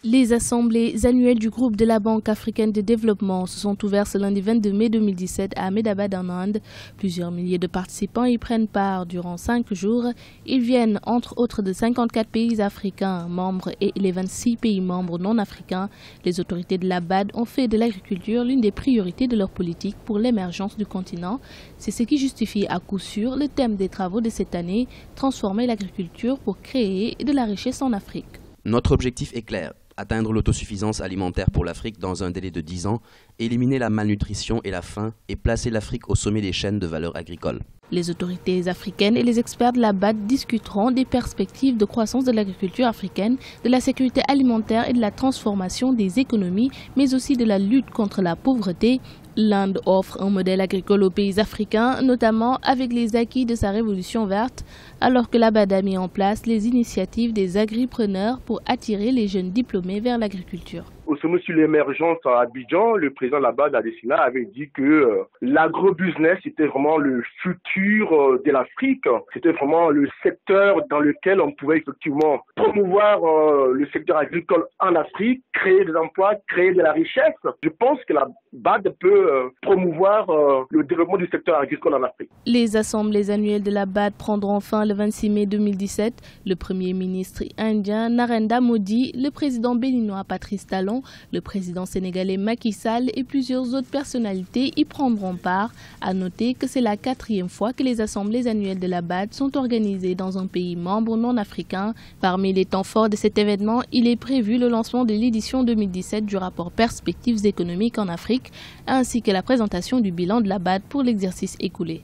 Les assemblées annuelles du groupe de la Banque africaine de développement se sont ouvertes ce lundi 22 mai 2017 à Ahmedabad en Inde. Plusieurs milliers de participants y prennent part durant 5 jours. Ils viennent entre autres de 54 pays africains membres et les 26 pays membres non africains. Les autorités de la BAD ont fait de l'agriculture l'une des priorités de leur politique pour l'émergence du continent. C'est ce qui justifie à coup sûr le thème des travaux de cette année, transformer l'agriculture pour créer de la richesse en Afrique. Notre objectif est clair. Atteindre l'autosuffisance alimentaire pour l'Afrique dans un délai de 10 ans, éliminer la malnutrition et la faim et placer l'Afrique au sommet des chaînes de valeur agricole. Les autorités africaines et les experts de la BAD discuteront des perspectives de croissance de l'agriculture africaine, de la sécurité alimentaire et de la transformation des économies, mais aussi de la lutte contre la pauvreté. L'Inde offre un modèle agricole aux pays africains, notamment avec les acquis de sa révolution verte, alors que la BAD a mis en place les initiatives des agripreneurs pour attirer les jeunes diplômés vers l'agriculture. Au sommet sur l'émergence à Abidjan, le président de la BAD, Adesina, avait dit que l'agrobusiness était vraiment le futur de l'Afrique. C'était vraiment le secteur dans lequel on pouvait effectivement promouvoir le secteur agricole en Afrique, créer des emplois, créer de la richesse. Je pense que la BAD peut promouvoir le développement du secteur agricole en Afrique. Les assemblées annuelles de la BAD prendront fin le 26 mai 2017. Le Premier ministre indien Narendra Modi, le président béninois Patrice Talon, le président sénégalais Macky Sall et plusieurs autres personnalités y prendront part. À noter que c'est la 4e fois que les assemblées annuelles de la BAD sont organisées dans un pays membre non africain. Parmi les temps forts de cet événement, il est prévu le lancement de l'édition 2017 du rapport Perspectives économiques en Afrique, ainsi que la présentation du bilan de la BAD pour l'exercice écoulé.